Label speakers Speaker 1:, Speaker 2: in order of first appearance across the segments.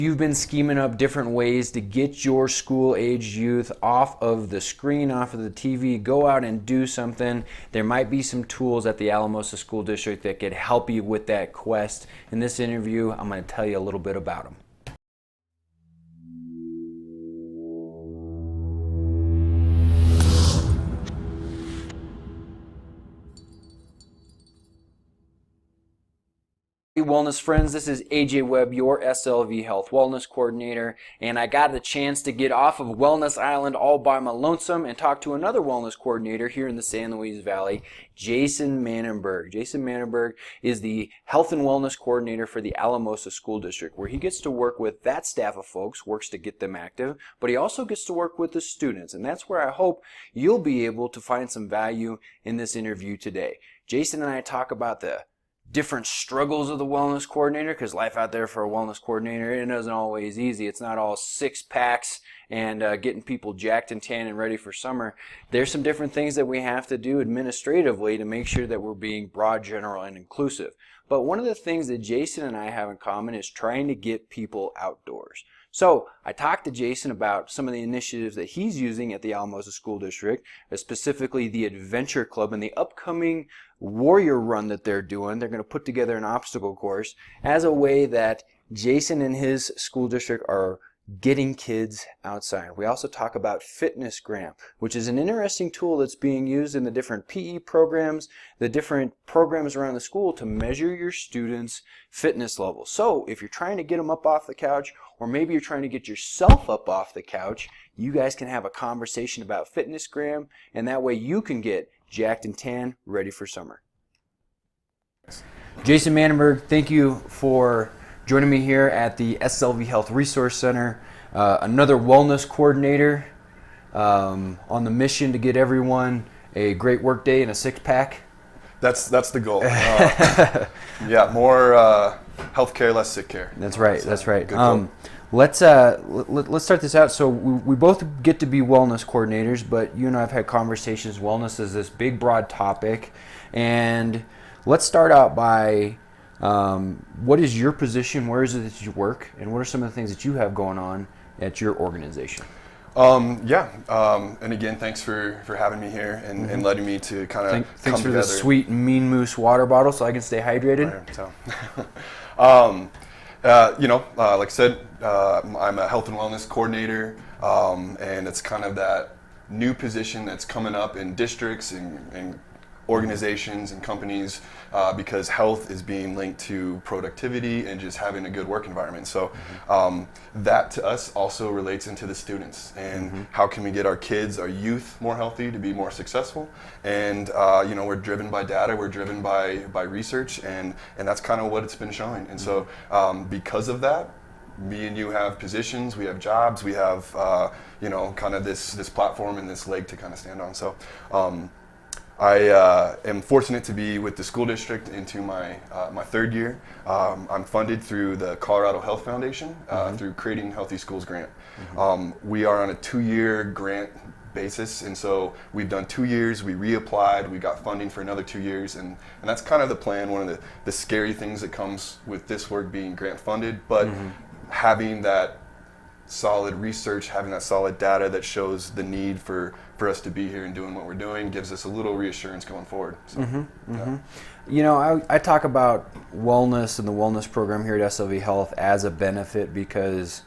Speaker 1: You've been scheming up different ways to get your school-aged youth off of the screen, off of the TV, go out and do something. There might be some tools at the Alamosa School District that could help you with that quest. In this interview, I'm going to tell you a little bit about them. Wellness friends, this is AJ Webb, your SLV Health Wellness Coordinator, and I got the chance to get off of Wellness Island all by my lonesome and talk to another wellness coordinator here in the San Luis Valley, Jason Mannenberg. Jason Mannenberg is the Health and Wellness Coordinator for the Alamosa School District, where he gets to work with that staff of folks, works to get them active, but he also gets to work with the students, and that's where I hope you'll be able to find some value in this interview today. Jason and I talk about the different struggles of the wellness coordinator, because life out there for a wellness coordinator, it isn't always easy. It's not all six packs and getting people jacked and tan and ready for summer. There's some different things that we have to do administratively to make sure that we're being broad, general, and inclusive. But one of the things that Jason and I have in common is trying to get people outdoors. So I talked to Jason about some of the initiatives that he's using at the Alamosa School District, specifically the Adventure Club and the upcoming Warrior Run that they're doing. They're going to put together an obstacle course as a way that Jason and his school district are getting kids outside. We also talk about FitnessGram, which is an interesting tool that's being used in the different PE programs, the different programs around the school to measure your students' fitness levels. So if you're trying to get them up off the couch, or maybe you're trying to get yourself up off the couch, you guys can have a conversation about FitnessGram, and that way you can get jacked and tan, ready for summer. Jason Mannenberg, thank you for joining me here at the SLV Health Resource Center. Another wellness coordinator on the mission to get everyone a great work day and a six-pack.
Speaker 2: That's the goal. Yeah, more healthcare, less sick care.
Speaker 1: That's right. That's right. Let's start this out. So we both get to be wellness coordinators, but you and I have had conversations. Wellness is this big, broad topic, and let's start out by what is your position? Where is it that you work, and what are some of the things that you have going on at your organization?
Speaker 2: And again, thanks for having me here and letting me to kind of
Speaker 1: thanks for the sweet Mean Moose water bottle so I can stay hydrated.
Speaker 2: Like I said, I'm a health and wellness coordinator, and it's kind of that new position that's coming up in districts and organizations and companies because health is being linked to productivity and just having a good work environment. So that to us also relates into the students and how can we get our kids, our youth more healthy to be more successful. And we're driven by data, we're driven by research, and that's kind of what it's been showing. And so because of that, me and you have positions, we have jobs, we have kind of this platform and this leg to kind of stand on. So I am fortunate to be with the school district into my third year. I'm funded through the Colorado Health Foundation through Creating Healthy Schools grant. We are on a 2-year grant basis, and so we've done 2 years, we reapplied, we got funding for another 2 years, and that's kind of the plan. One of the scary things that comes with this work being grant funded, but having that solid research, having that solid data that shows the need for us to be here and doing what we're doing gives us a little reassurance going forward. So,
Speaker 1: I talk about wellness and the wellness program here at SLV Health as a benefit because,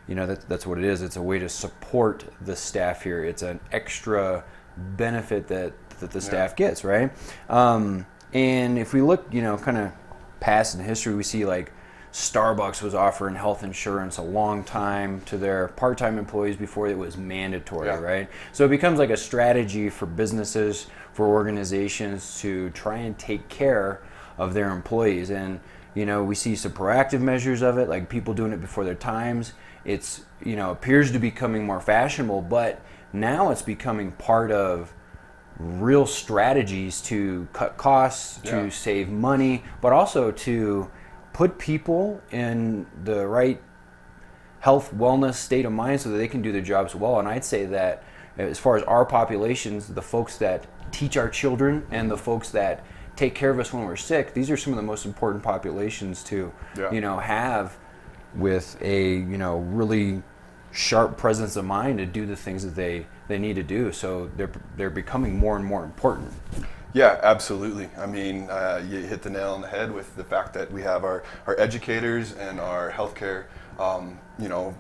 Speaker 1: that's what it is. It's a way to support the staff here. It's an extra benefit that the staff gets, right? And if we look, kind of past in history, we see like Starbucks was offering health insurance a long time to their part-time employees before it was mandatory, right? So it becomes like a strategy for businesses, for organizations to try and take care of their employees. And, we see some proactive measures of it, like people doing it before their times. It's, appears to be becoming more fashionable, but now it's becoming part of real strategies to cut costs, to save money, but also to put people in the right health, wellness state of mind so that they can do their jobs well. And I'd say that as far as our populations, the folks that teach our children and the folks that take care of us when we're sick, these are some of the most important populations to, have with a really sharp presence of mind to do the things that they need to do. So they're becoming more and more important.
Speaker 2: Yeah, absolutely. I mean, you hit the nail on the head with the fact that we have our educators and our healthcare,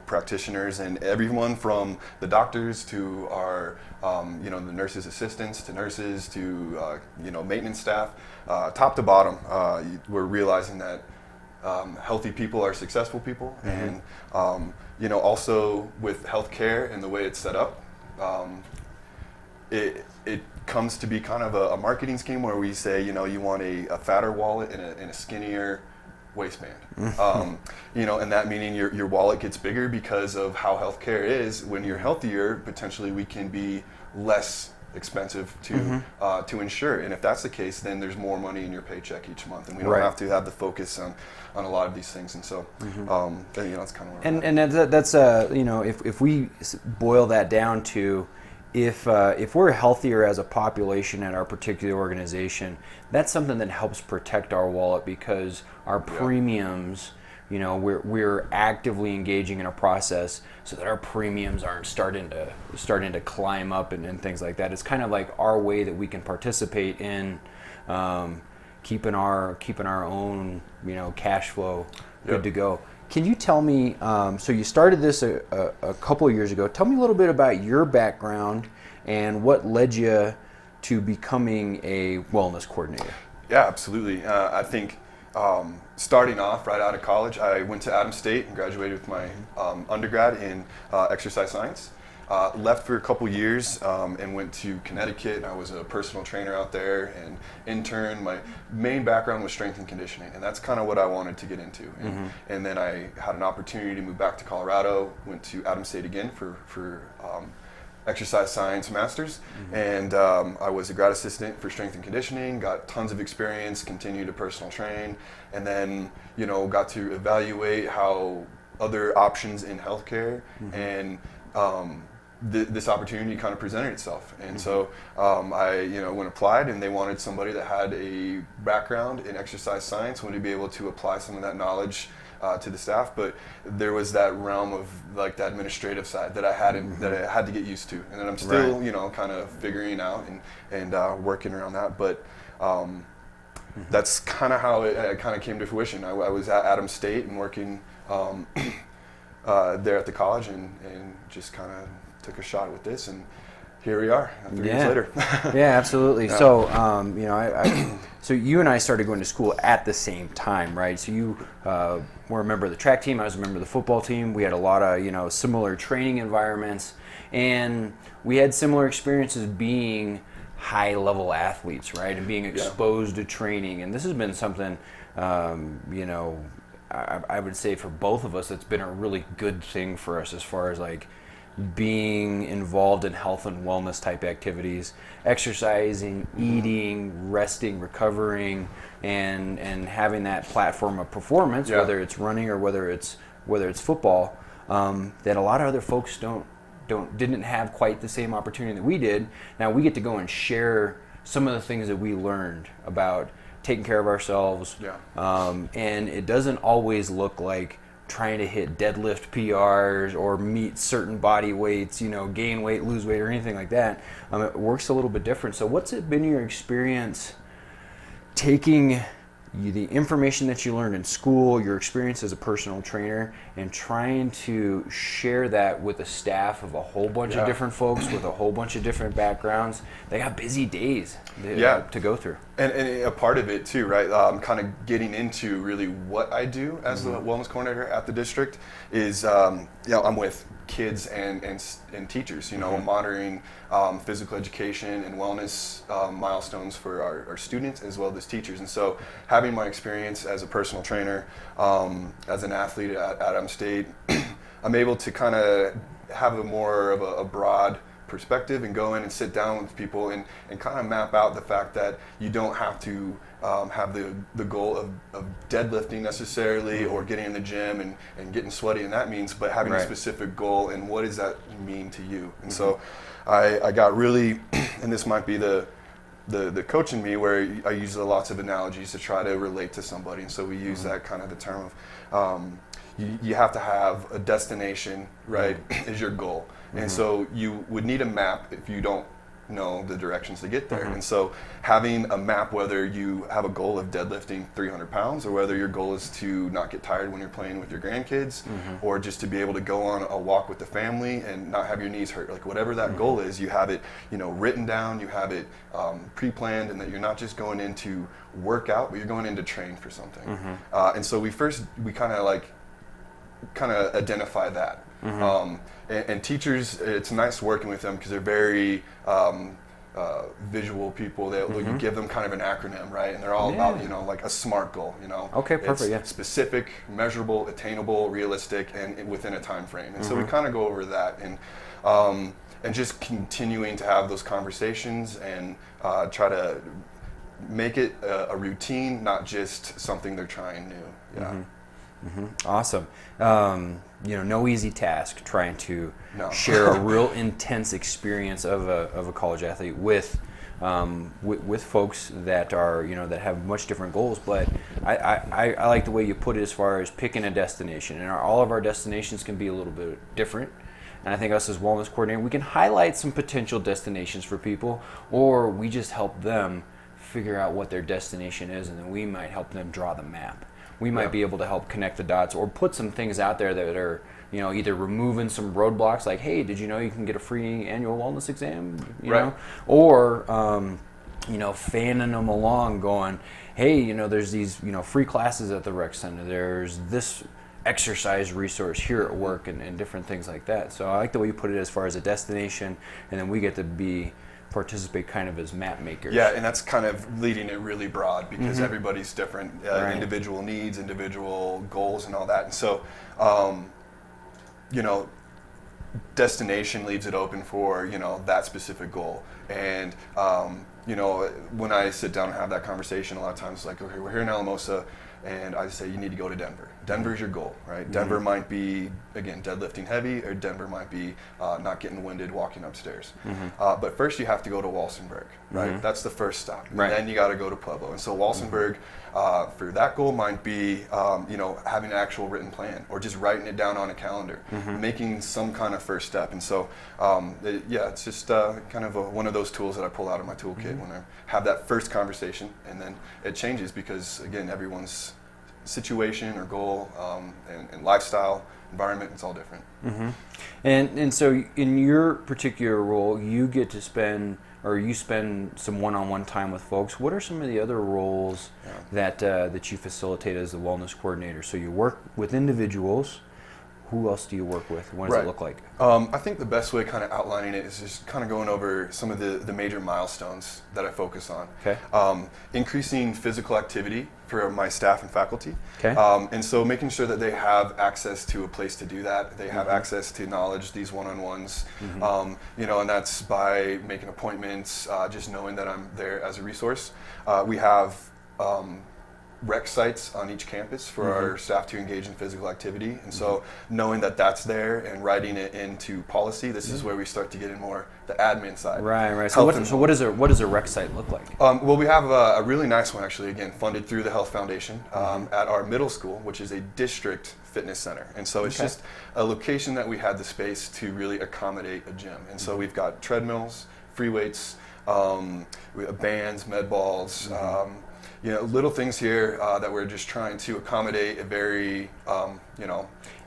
Speaker 2: practitioners, and everyone from the doctors to our, the nurses' assistants to nurses to, maintenance staff, top to bottom. We're realizing that healthy people are successful people, and also with healthcare and the way it's set up. It comes to be kind of a marketing scheme where we say, you want a fatter wallet and a skinnier waistband. And that meaning your wallet gets bigger because of how healthcare is. When you're healthier, potentially we can be less expensive to insure. And if that's the case, then there's more money in your paycheck each month, and we don't have to have the focus on a lot of these things. And so, that's kind of where
Speaker 1: that's if we boil that down to, if we're healthier as a population at our particular organization, that's something that helps protect our wallet, because our premiums, we're actively engaging in a process so that our premiums aren't starting to climb up and things like that. It's kind of like our way that we can participate in keeping our own cash flow good to go. Can you tell me, so you started this a couple of years ago. Tell me a little bit about your background and what led you to becoming a wellness coordinator.
Speaker 2: Yeah, absolutely. I think starting off right out of college, I went to Adams State and graduated with my undergrad in exercise science. Left for a couple years and went to Connecticut. I was a personal trainer out there and intern. My main background was strength and conditioning, and that's kind of what I wanted to get into. And then I had an opportunity to move back to Colorado, went to Adams State again for exercise science masters, and I was a grad assistant for strength and conditioning, got tons of experience, continued to personal train, and then got to evaluate how other options in healthcare and this opportunity kind of presented itself. And so I went applied, and they wanted somebody that had a background in exercise science, wanted to be able to apply some of that knowledge to the staff, but there was that realm of like the administrative side that I had to get used to, and then I'm still kind of figuring out and working around that. But that's kind of how it kind of came to fruition. I was at Adams State and working there at the college, and just kind of took a shot with this, and here we are 3 years later.
Speaker 1: Yeah, absolutely. Yeah. So, so you and I started going to school at the same time, right? So you were a member of the track team. I was a member of the football team. We had a lot of similar training environments, and we had similar experiences being high-level athletes, right? And being exposed to training. And this has been something, I would say for both of us, it's been a really good thing for us as far as like being involved in health and wellness type activities, exercising, eating, resting, recovering, and having that platform of performance, whether it's running or whether it's football, that a lot of other folks didn't have quite the same opportunity that we did. Now we get to go and share some of the things that we learned about taking care of ourselves, and it doesn't always look like trying to hit deadlift PRs or meet certain body weights, gain weight, lose weight, or anything like that. It works a little bit different. So what's it been your experience taking the information that you learned in school, your experience as a personal trainer, and trying to share that with a staff of a whole bunch of different folks with a whole bunch of different backgrounds? They got busy days to go through.
Speaker 2: And a part of it too, right? Kind of getting into really what I do as the wellness coordinator at the district is, I'm with kids and teachers, monitoring physical education and wellness milestones for our students as well as teachers. And so having my experience as a personal trainer, as an athlete at Adams State, I'm able to kind of have a more of a broad perspective and go in and sit down with people and kind of map out the fact that you don't have to have the goal of deadlifting necessarily or getting in the gym and getting sweaty, and that means, but having a specific goal and what does that mean to you. And so I got really, and this might be the coach in me, where I use lots of analogies to try to relate to somebody. And so we use that kind of the term of, you have to have a destination, right, is your goal. And so you would need a map if you don't know the directions to get there. And so having a map, whether you have a goal of deadlifting 300 pounds or whether your goal is to not get tired when you're playing with your grandkids or just to be able to go on a walk with the family and not have your knees hurt, like whatever that goal is, you have it, written down, you have it pre-planned, and that you're not just going in to work out, but you're going in to train for something. And so we kind of identify that. And teachers, it's nice working with them because they're very visual people. You give them kind of an acronym, right? And they're all about, like a SMART goal,
Speaker 1: Okay, perfect,
Speaker 2: it's specific, measurable, attainable, realistic, and within a time frame. And so we kind of go over that and just continuing to have those conversations and try to make it a routine, not just something they're trying new. Yeah.
Speaker 1: Awesome. No easy task trying to share a real intense experience of a college athlete with folks that are that have much different goals. But I like the way you put it as far as picking a destination, and all of our destinations can be a little bit different. And I think us as wellness coordinator, we can highlight some potential destinations for people, or we just help them figure out what their destination is, and then we might help them draw the map. We might be able to help connect the dots or put some things out there that are, either removing some roadblocks, like, hey, did you know you can get a free annual wellness exam? You know, or fanning them along, going, hey, there's these free classes at the rec center. There's this exercise resource here at work, and different things like that. So I like the way you put it as far as a destination, and then we get to participate kind of as map makers.
Speaker 2: Yeah, and that's kind of leading it really broad because everybody's different, individual needs, individual goals, and all that. And so, destination leaves it open for, that specific goal. And, when I sit down and have that conversation, a lot of times it's like, okay, we're here in Alamosa, and I say, you need to go to Denver. Denver's your goal, right? Denver might be, again, deadlifting heavy, or Denver might be not getting winded walking upstairs. But first you have to go to Walsenburg, right? That's the first stop. And then you got to go to Pueblo. And so Walsenburg, for that goal might be, having an actual written plan, or just writing it down on a calendar, making some kind of first step. And so, it's just kind of one of those tools that I pull out of my toolkit when I have that first conversation, and then it changes because, again, everyone's situation or goal and lifestyle, environment, it's all different.
Speaker 1: And so in your particular role, you get to spend some one-on-one time with folks. What are some of the other roles that you facilitate as a wellness coordinator? So you work with individuals. Who else do you work with? What does it look like?
Speaker 2: I think the best way kind of outlining it is just kind of going over some of the major milestones that I focus on.
Speaker 1: Okay.
Speaker 2: Increasing physical activity for my staff and faculty.
Speaker 1: Okay.
Speaker 2: And so making sure that they have access to a place to do that. They have access to knowledge, these one-on-ones. And that's by making appointments, just knowing that I'm there as a resource. We have rec sites on each campus for our staff to engage in physical activity, and so knowing that that's there and writing it into policy, this is where we start to get in more the admin side.
Speaker 1: Right. So what does a rec site look like?
Speaker 2: Well, we have a really nice one, actually, again, funded through the Health Foundation at our middle school, which is a district fitness center. And so it's just a location that we had the space to really accommodate a gym. And so we've got treadmills, free weights, we have bands, med balls, little things here that we're just trying to accommodate a very,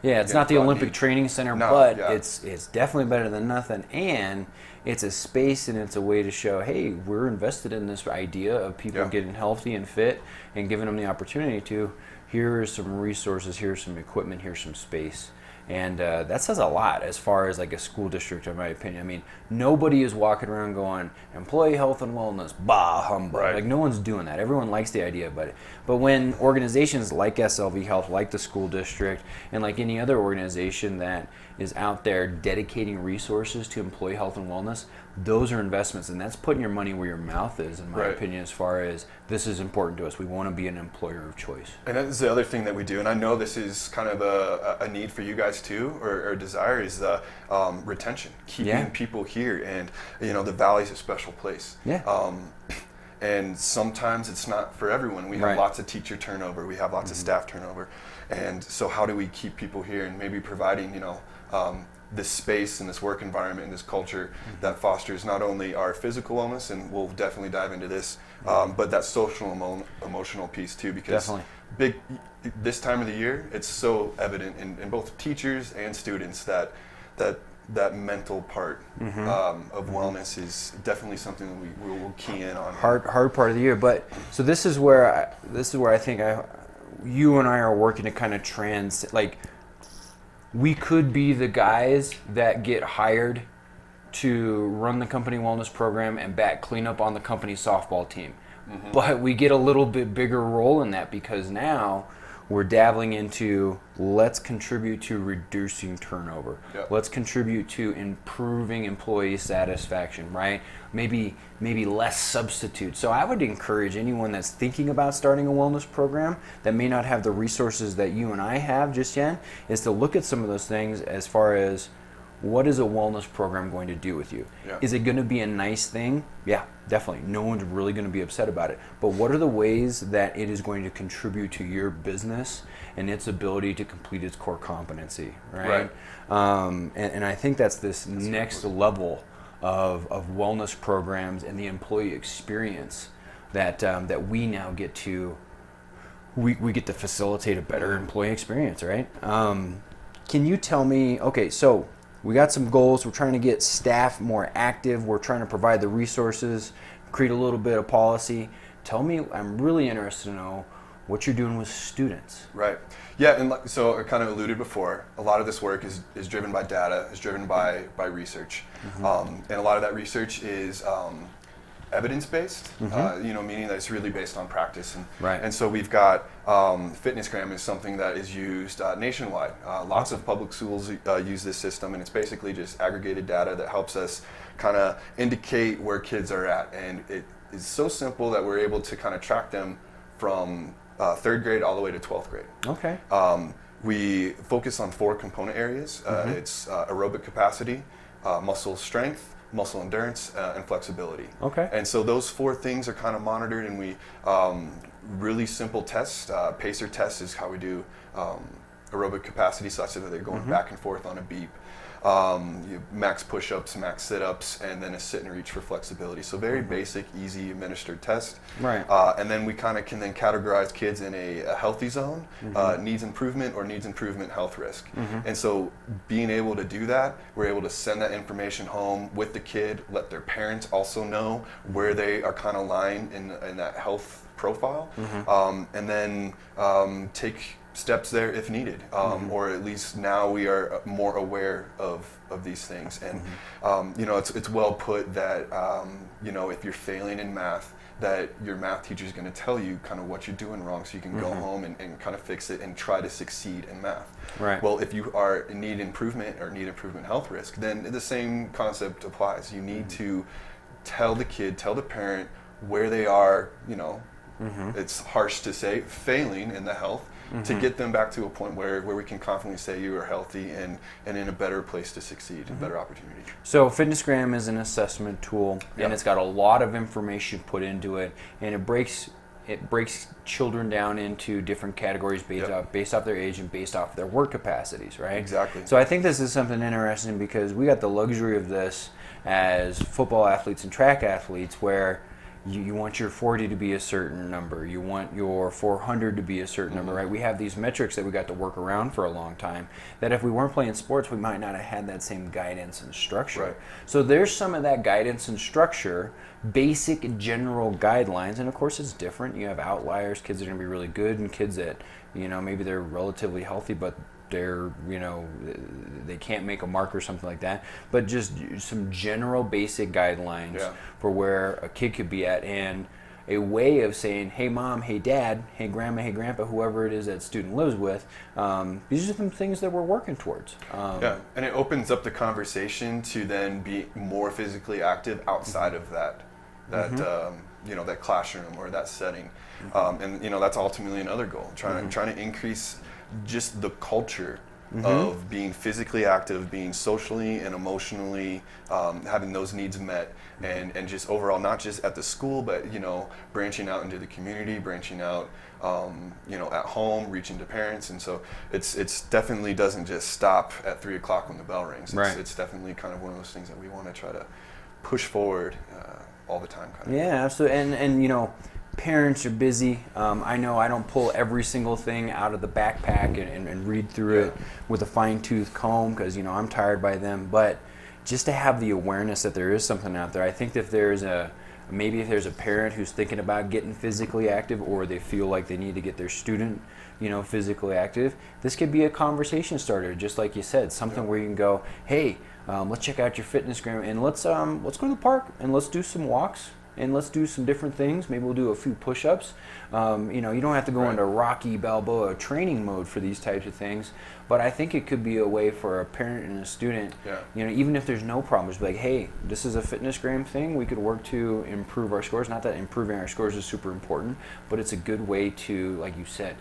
Speaker 1: it's not the Olympic Training Center, but it's definitely better than nothing. And it's a space and it's a way to show, hey, we're invested in this idea of people getting healthy and fit and giving them the opportunity to. Here are some resources, here's some equipment, here's some space. And that says a lot as far as like a school district, in my opinion. I mean, nobody is walking around going, employee health and wellness, bah, humbug. Right. Like, no one's doing that. Everyone likes the idea, but when organizations like SLV Health, like the school district, and like any other organization that is out there dedicating resources to employee health and wellness, those are investments, and that's putting your money where your mouth is, in my opinion, as far as this is important to us. We want to be an employer of choice.
Speaker 2: And that's the other thing that we do, and I know this is kind of a need for you guys too, or desire, is the retention, keeping people here, and the Valley's a special place. and sometimes it's not for everyone. We have
Speaker 1: Right.
Speaker 2: lots of teacher turnover, we have lots of staff turnover, and so how do we keep people here and maybe providing, this space and this work environment and this culture that fosters not only our physical wellness, and we'll definitely dive into this, but that social emotional piece too, because
Speaker 1: Definitely.
Speaker 2: this time of the year, it's so evident in both teachers and students that mental part of wellness is definitely something that we will key in on.
Speaker 1: Hard part of the year, but so this is where I think you and I are working to kind of we could be the guys that get hired to run the company wellness program and back cleanup on the company softball team. But we get a little bit bigger role in that because now we're dabbling into, let's contribute to reducing turnover.
Speaker 2: Yep.
Speaker 1: Let's contribute to improving employee satisfaction, right? Maybe less substitutes. So I would encourage anyone that's thinking about starting a wellness program that may not have the resources that you and I have just yet, is to look at some of those things as far as, what is a wellness program going to do with you?
Speaker 2: Yeah.
Speaker 1: Is it going to be a nice thing? Yeah, definitely. No one's really going to be upset about it. But what are the ways that it is going to contribute to your business and its ability to complete its core competency, right? And I think that's next level of wellness programs and the employee experience that we now get to. We get to facilitate a better employee experience, right? Can you tell me? Okay, so we got some goals. We're trying to get staff more active. We're trying to provide the resources, create a little bit of policy. Tell me, I'm really interested to know what you're doing with students.
Speaker 2: Right. Yeah, and so I kind of alluded before, a lot of this work is driven by data, is driven by research. And a lot of that research is evidence-based, meaning that it's really based on practice. And so we've got FitnessGram is something that is used nationwide. Lots of public schools use this system, and it's basically just aggregated data that helps us kind of indicate where kids are at. And it is so simple that we're able to kind of track them from third grade all the way to 12th grade.
Speaker 1: Okay.
Speaker 2: We focus on 4 component areas. It's aerobic capacity, muscle strength, muscle endurance, and flexibility.
Speaker 1: Okay.
Speaker 2: And so those 4 things are kind of monitored, and we really simple tests. Pacer test is how we do aerobic capacity, such that they're going back and forth on a beep. Max push-ups, max sit-ups, and then a sit and reach for flexibility. So very basic, easy administered test.
Speaker 1: Right.
Speaker 2: And then we kind of can then categorize kids in a healthy zone, needs improvement, or needs improvement health risk. And so being able to do that, we're able to send that information home with the kid, let their parents also know where they are kind of lying in that health profile, and then take steps there if needed, or at least now we are more aware of these things. And it's well put that if you're failing in math, that your math teacher is going to tell you kind of what you're doing wrong, so you can go home and kind of fix it and try to succeed in math.
Speaker 1: Right.
Speaker 2: Well, if you are in need improvement or need improvement health risk, then the same concept applies. You need to tell the kid, tell the parent where they are, it's harsh to say, failing in the health, to get them back to a point where we can confidently say you are healthy and in a better place to succeed, a better opportunity.
Speaker 1: So FitnessGram is an assessment tool, and it's got a lot of information put into it, and it breaks children down into different categories based off their age and based off their work capacities, right?
Speaker 2: Exactly.
Speaker 1: So I think this is something interesting because we got the luxury of this as football athletes and track athletes, where you want your 40 to be a certain number, you want your 400 to be a certain number, right? We have these metrics that we got to work around for a long time, that if we weren't playing sports, we might not have had that same guidance and structure.
Speaker 2: Right.
Speaker 1: So there's some of that guidance and structure, basic general guidelines, and of course it's different. You have outliers, kids that are going to be really good, and kids that, maybe they're relatively healthy, but they're, they can't make a mark or something like that. But just some general basic guidelines for where a kid could be at, and a way of saying, hey mom, hey dad, hey grandma, hey grandpa, whoever it is that student lives with, these are some things that we're working towards.
Speaker 2: And it opens up the conversation to then be more physically active outside of that classroom or that setting. And that's ultimately another goal, trying to increase just the culture of being physically active, being socially and emotionally, having those needs met, and just overall, not just at the school, but, you know, branching out into the community, branching out, you know, at home, reaching to parents. And so it's definitely doesn't just stop at 3 o'clock when the bell rings.
Speaker 1: Right.
Speaker 2: It's definitely kind of one of those things that we want to try to push forward all the time. Kind of.
Speaker 1: Yeah, absolutely. And you know, parents are busy. I know I don't pull every single thing out of the backpack and read through it with a fine-tooth comb because, you know, I'm tired by them. But just to have the awareness that there is something out there, I think that if there's a parent who's thinking about getting physically active, or they feel like they need to get their student, you know, physically active, this could be a conversation starter, just like you said, something where you can go, hey, let's check out your fitness gram, and let's go to the park and let's do some walks and let's do some different things. Maybe we'll do a few push-ups. You know, you don't have to go into Rocky Balboa training mode for these types of things, but I think it could be a way for a parent and a student, you know, even if there's no problems, be like, hey, this is a fitness gram thing. We could work to improve our scores. Not that improving our scores is super important, but it's a good way to, like you said,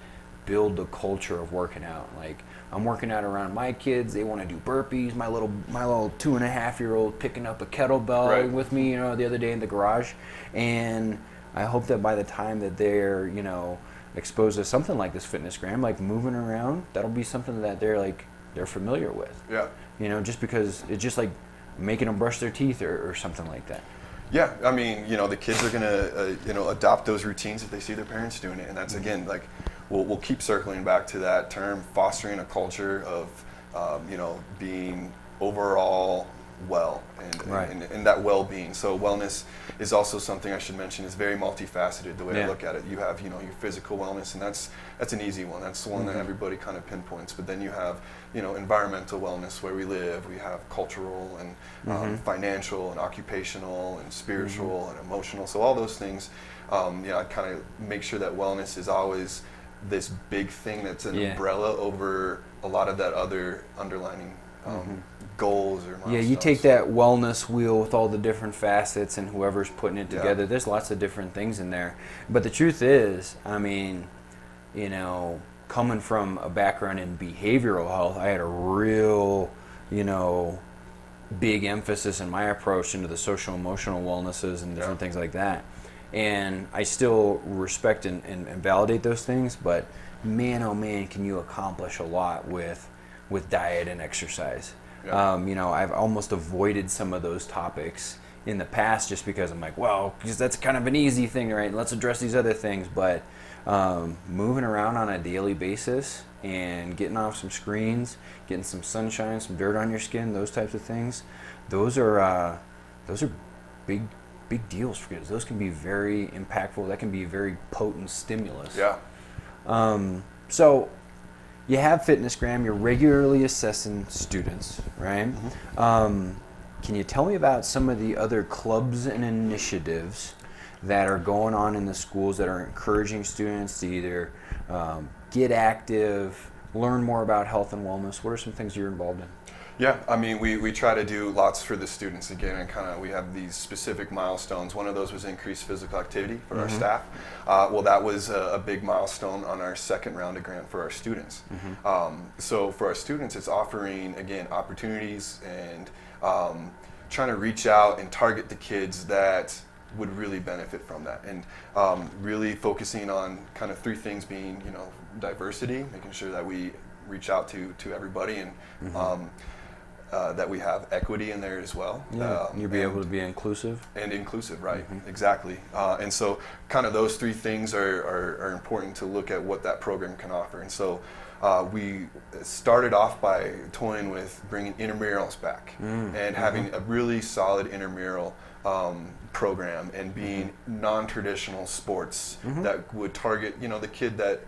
Speaker 1: build the culture of working out. Like, I'm working out around my kids. They want to do burpees. My little 2.5-year-old picking up a kettlebell with me, you know, the other day in the garage. And I hope that by the time that they're, you know, exposed to something like this fitness gram, like moving around, that'll be something that they're familiar with. Yeah. You know, just because it's just like making them brush their teeth or something like that.
Speaker 2: Yeah, I mean, you know, the kids are gonna, you know, adopt those routines if they see their parents doing it, and that's again like. We'll keep circling back to that term, fostering a culture of, you know, being overall well and that well-being. So wellness is also something I should mention is very multifaceted the way I look at it. You have, you know, your physical wellness, and that's an easy one. That's the one that everybody kind of pinpoints. But then you have, you know, environmental wellness, where we live. We have cultural and financial and occupational and spiritual and emotional. So all those things, you know, I kind of make sure that wellness is always this big thing that's an umbrella over a lot of that other underlining goals or milestones.
Speaker 1: Yeah, you take that wellness wheel with all the different facets and whoever's putting it together, there's lots of different things in there. But the truth is, I mean, you know, coming from a background in behavioral health, I had a real, you know, big emphasis in my approach into the social emotional wellnesses and different things like that. And I still respect and validate those things, but man, oh man, can you accomplish a lot with diet and exercise. You know, I've almost avoided some of those topics in the past just because I'm like, well, because that's kind of an easy thing, right? Let's address these other things. But moving around on a daily basis and getting off some screens, getting some sunshine, some dirt on your skin, those types of things, those are big deals for kids. Those can be very impactful. That can be a very potent stimulus. So you have FitnessGram. You're regularly assessing students, right? Can you tell me about some of the other clubs and initiatives that are going on in the schools that are encouraging students to either get active, learn more about health and wellness? What are some things you're involved in?
Speaker 2: Yeah, I mean, we try to do lots for the students again, and we have these specific milestones. One of those was increased physical activity for our staff. Well, that was a big milestone on our second round of grant for our students. So for our students, it's offering, again, opportunities and trying to reach out and target the kids that would really benefit from that, and really focusing on kind of three things being, you know, diversity, making sure that we reach out to everybody, and that we have equity in there as well.
Speaker 1: You'll be able to be inclusive.
Speaker 2: And inclusive, right, exactly. And so kind of those three things are important to look at what that program can offer. And so we started off by toying with bringing intramurals back and having a really solid intramural program, and being non-traditional sports that would target, you know, the kid that,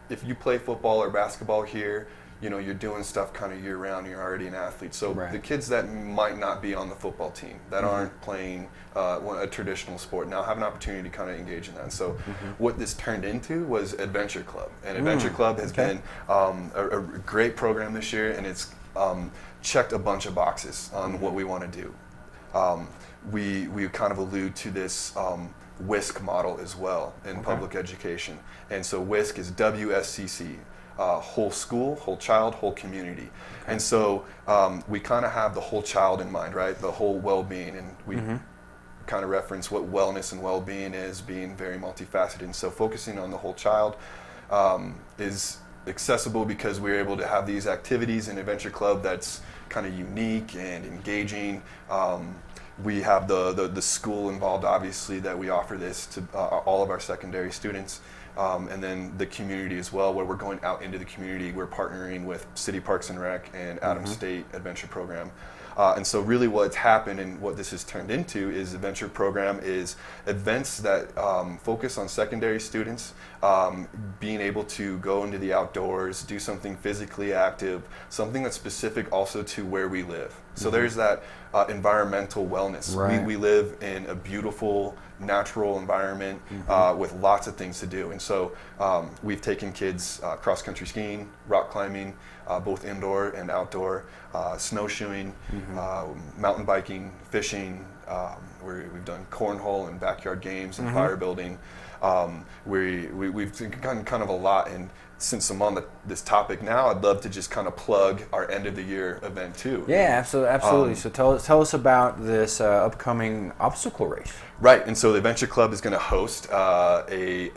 Speaker 2: if you play football or basketball here, you know, you're doing stuff kind of year round, you're already an athlete. So the kids that might not be on the football team, that aren't playing a traditional sport, now have an opportunity to kind of engage in that. And so what this turned into was Adventure Club. And Adventure Club has been a great program this year, and it's checked a bunch of boxes on what we want to do. We kind of allude to this WISC model as well in public education. And so WISC is WSCC, whole school, whole child, whole community. And so we kind of have the whole child in mind, right? The whole well-being, and we kind of reference what wellness and well-being is, being very multifaceted. And so focusing on the whole child is accessible because we're able to have these activities in Adventure Club that's kind of unique and engaging. We have the school involved, obviously, that we offer this to all of our secondary students. And then the community as well, where we're going out into the community. We're partnering with City Parks and Rec and Adams State Adventure Program. And so really what's happened and what this has turned into is Adventure Program is events that focus on secondary students being able to go into the outdoors, do something physically active, something that's specific also to where we live. So there's that environmental wellness.
Speaker 1: Right.
Speaker 2: We live in a beautiful, natural environment with lots of things to do. And so we've taken kids cross-country skiing, rock climbing, both indoor and outdoor, snowshoeing, mountain biking, fishing. We've done cornhole and backyard games and fire building. We've done kind of a lot. And since I'm on this topic now, I'd love to just kind of plug our end of the year event too.
Speaker 1: Yeah, absolutely. So tell us about this upcoming obstacle race.
Speaker 2: Right, and so the Adventure Club is going to host a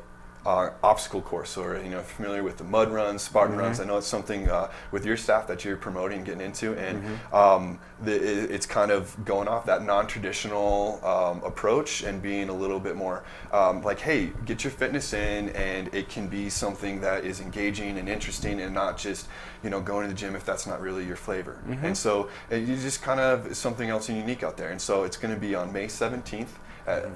Speaker 2: obstacle course, or familiar with the mud runs, Spartan runs. I know it's something with your staff that you're promoting and getting into, and it's kind of going off that non-traditional approach and being a little bit more like, hey, get your fitness in, and it can be something that is engaging and interesting, and not just going to the gym if that's not really your flavor. And so you just kind of something else unique out there. And so it's going to be on May 17th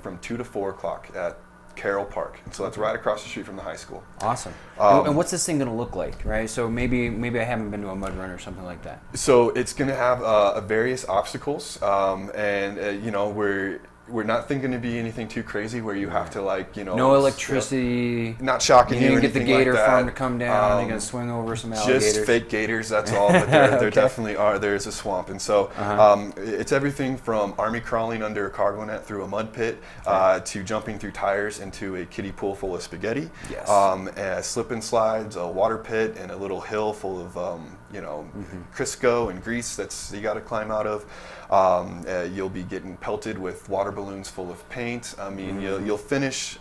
Speaker 2: from 2 to 4 o'clock at Carroll Park. And so that's right across the street from the high school.
Speaker 1: Awesome. And what's this thing going to look like, right? So maybe I haven't been to a mud run or something like that.
Speaker 2: So it's going to have various obstacles, and we're not thinking to be anything too crazy where you have to
Speaker 1: no electricity,
Speaker 2: not shocking you,
Speaker 1: get the
Speaker 2: anything
Speaker 1: gator
Speaker 2: like that.
Speaker 1: farm to come down. They're going to swing over some alligators.
Speaker 2: Just fake gators, that's all. But there definitely are. There's a swamp, and so it's everything from army crawling under a cargo net through a mud pit to jumping through tires into a kiddie pool full of spaghetti.
Speaker 1: Yes.
Speaker 2: Slip and slides, a water pit, and a little hill full of Crisco and grease that's you got to climb out of. You'll be getting pelted with water balloons full of paint. I mean, you'll finish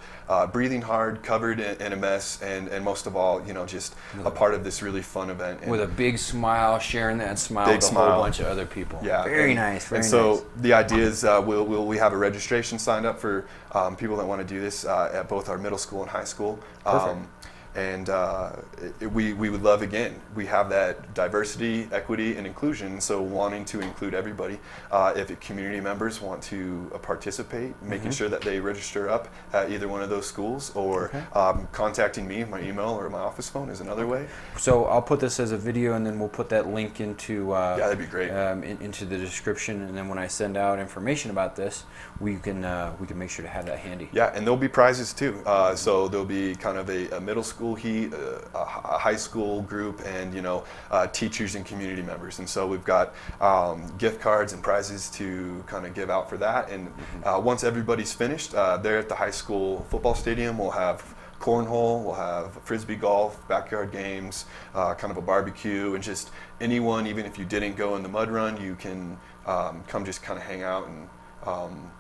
Speaker 2: breathing hard, covered in a mess, and most of all, just a part of this really fun event. And
Speaker 1: with a big smile, sharing that smile
Speaker 2: big
Speaker 1: with a
Speaker 2: smile.
Speaker 1: whole bunch of other people.
Speaker 2: Yeah,
Speaker 1: very nice.
Speaker 2: And so the idea is we have a registration signed up for people that want to do this at both our middle school and high school.
Speaker 1: Perfect.
Speaker 2: And we would love, again, we have that diversity, equity, and inclusion, so wanting to include everybody. If community members want to participate, making sure that they register up at either one of those schools, or contacting me, my email or my office phone is another way.
Speaker 1: So I'll put this as a video, and then we'll put that link into
Speaker 2: that'd be great.
Speaker 1: Into the description, and then when I send out information about this, we can make sure to have that handy.
Speaker 2: Yeah, and there'll be prizes too. So there'll be kind of a middle school heat, a high school group, and teachers and community members. And so we've got gift cards and prizes to kind of give out for that. And once everybody's finished, there at the high school football stadium, we'll have cornhole, we'll have frisbee golf, backyard games, kind of a barbecue, and just anyone, even if you didn't go in the mud run, you can come just kind of hang out. And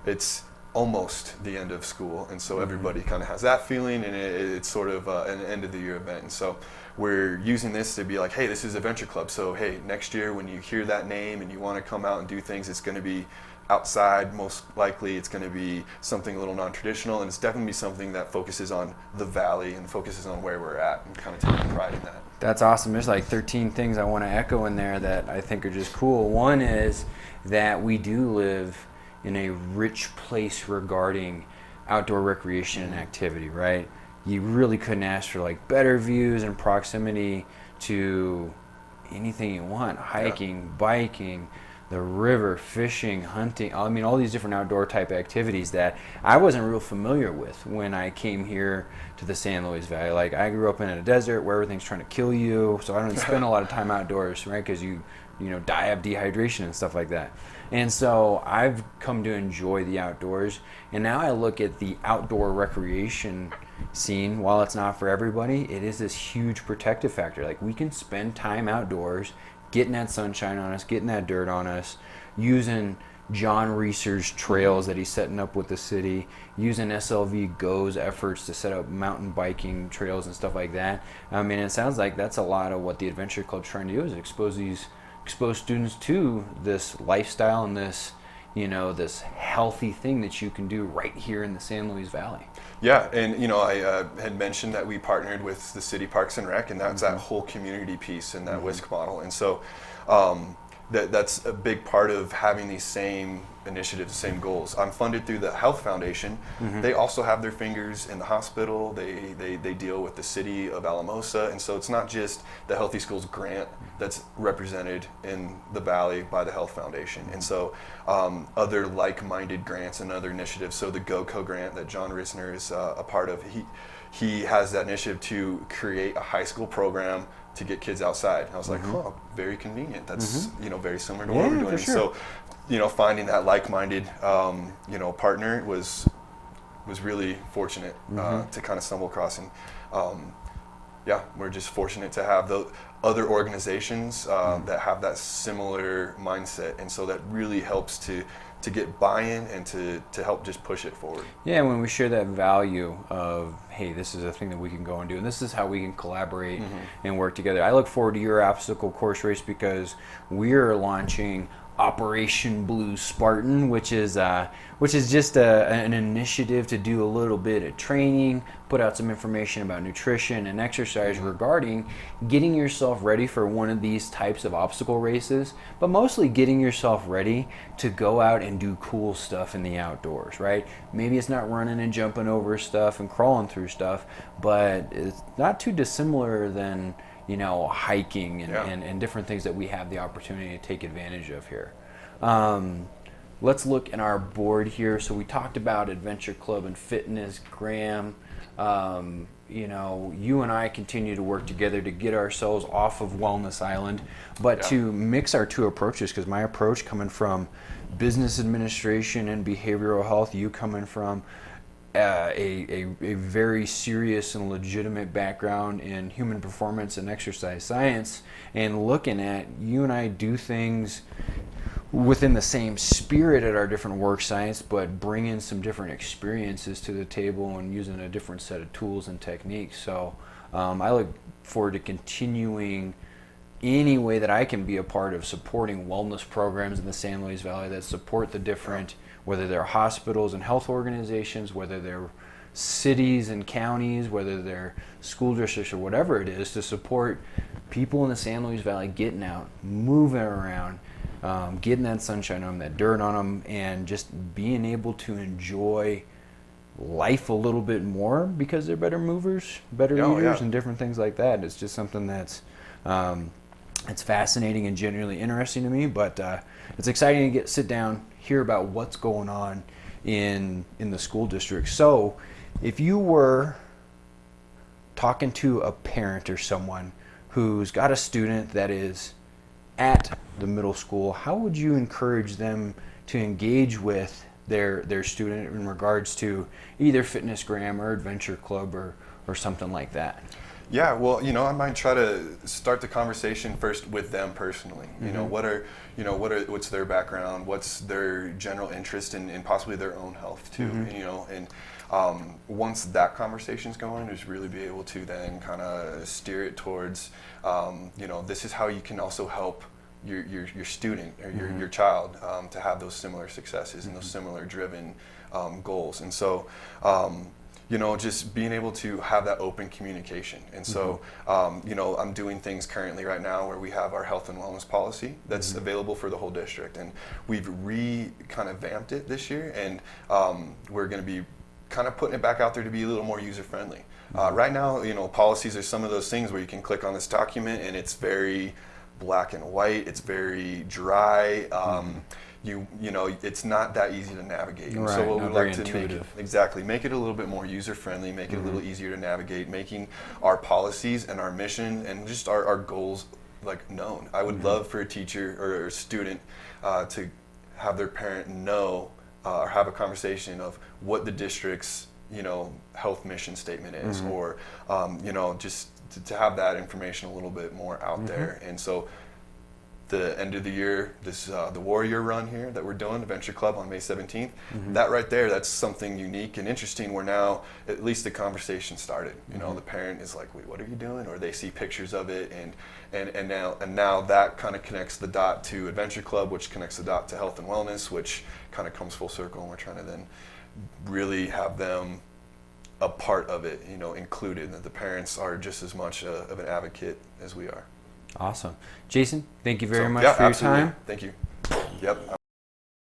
Speaker 2: it's almost the end of school, and so everybody kind of has that feeling, and it's sort of an end of the year event. And so we're using this to be like, hey, this is Adventure Club, so hey, next year when you hear that name and you want to come out and do things, it's going to be outside. Most likely it's going to be something a little non-traditional, and it's definitely something that focuses on the valley and focuses on where we're at, and kind of taking pride in that.
Speaker 1: That's awesome. There's like 13 things I want to echo in there that I think are just cool. One is that we do live in a rich place regarding outdoor recreation and activity, right? You really couldn't ask for like better views and proximity to anything you want. Hiking, biking, the river, fishing, hunting. I mean, all these different outdoor type activities that I wasn't real familiar with when I came here to the San Luis Valley. Like, I grew up in a desert where everything's trying to kill you, so I don't spend a lot of time outdoors, right? Because you die of dehydration and stuff like that. And so I've come to enjoy the outdoors, and now I look at the outdoor recreation seen, while it's not for everybody, it is this huge protective factor. Like, we can spend time outdoors, getting that sunshine on us, getting that dirt on us, using John Reeser's trails that he's setting up with the city, using SLV Go's efforts to set up mountain biking trails and stuff like that. I mean, it sounds like that's a lot of what the Adventure Club's trying to do, is expose students to this lifestyle and this, this healthy thing that you can do right here in the San Luis Valley.
Speaker 2: Yeah, and I had mentioned that we partnered with the City Parks and Rec, and that's that whole community piece and that WISC model. And so that's a big part of having these same initiatives, the same goals. I'm funded through the Health Foundation. They also have their fingers in the hospital. They deal with the city of Alamosa, and so it's not just the Healthy Schools grant that's represented in the Valley by the Health Foundation. And so other like-minded grants and other initiatives. So the GoCo grant that John Risner is a part of, he has that initiative to create a high school program to get kids outside. I was like, oh, very convenient. That's very similar to what we're doing.
Speaker 1: Sure.
Speaker 2: So, finding that like-minded, partner was really fortunate to kind of stumble across. And we're just fortunate to have those other organizations that have that similar mindset, and so that really helps to get buy-in and to help just push it forward.
Speaker 1: Yeah, when we share that value of, hey, this is a thing that we can go and do, and this is how we can collaborate and work together. I look forward to your obstacle course race because we're launching Operation Blue Spartan, which is just an initiative to do a little bit of training, put out some information about nutrition and exercise regarding getting yourself ready for one of these types of obstacle races, but mostly getting yourself ready to go out and do cool stuff in the outdoors, right? Maybe it's not running and jumping over stuff and crawling through stuff, but it's not too dissimilar than hiking and different things that we have the opportunity to take advantage of here. Let's look at our board here. So we talked about Adventure Club and fitness. Graham, you and I continue to work together to get ourselves off of Wellness Island, but to mix our two approaches, because my approach coming from business administration and behavioral health, you coming from a very serious and legitimate background in human performance and exercise science, and looking at you and I do things within the same spirit at our different work sites, but bring in some different experiences to the table and using a different set of tools and techniques. So I look forward to continuing any way that I can be a part of supporting wellness programs in the San Luis Valley that support the different, whether they're hospitals and health organizations, whether they're cities and counties, whether they're school districts or whatever it is, to support people in the San Luis Valley getting out, moving around, getting that sunshine on them, that dirt on them, and just being able to enjoy life a little bit more because they're better movers, better eaters, and different things like that. It's just something that's it's fascinating and genuinely interesting to me, but it's exciting to sit down, hear about what's going on in the school district. So if you were talking to a parent or someone who's got a student that is at the middle school, how would you encourage them to engage with their student in regards to either Fitness Gram or Adventure Club or something like that?
Speaker 2: Yeah, well, I might try to start the conversation first with them personally. What's their background, what's their general interest in possibly their own health too, and once that conversation's going, just really be able to then kind of steer it towards, this is how you can also help your student or your child to have those similar successes and those similar driven goals. And so, just being able to have that open communication. And so, I'm doing things currently right now where we have our health and wellness policy that's available for the whole district. And we've kind of vamped it this year, and we're going to be kind of putting it back out there to be a little more user-friendly. Right now, policies are some of those things where you can click on this document and it's very black and white, it's very dry. It's not that easy to navigate.
Speaker 1: Right,
Speaker 2: so what
Speaker 1: not
Speaker 2: we
Speaker 1: very
Speaker 2: like to
Speaker 1: intuitive.
Speaker 2: make it a little bit more user-friendly, make it a little easier to navigate, making our policies and our mission and just our goals known. I would love for a teacher or a student to have their parent know or have a conversation of what the district's health mission statement is, or just to have that information a little bit more out there. And so the end of the year, this the Warrior Run here that we're doing, Adventure Club on May 17th, that right there, that's something unique and interesting where now at least the conversation started. The parent is like, wait, what are you doing? Or they see pictures of it, and now that kind of connects the dot to Adventure Club, which connects the dot to health and wellness, which kind of comes full circle, and we're trying to then really have them a part of it, included, that the parents are just as much of an advocate as we are.
Speaker 1: Awesome. Jason, thank you very much
Speaker 2: yeah,
Speaker 1: for your
Speaker 2: absolutely.
Speaker 1: time.
Speaker 2: Thank you. Yep.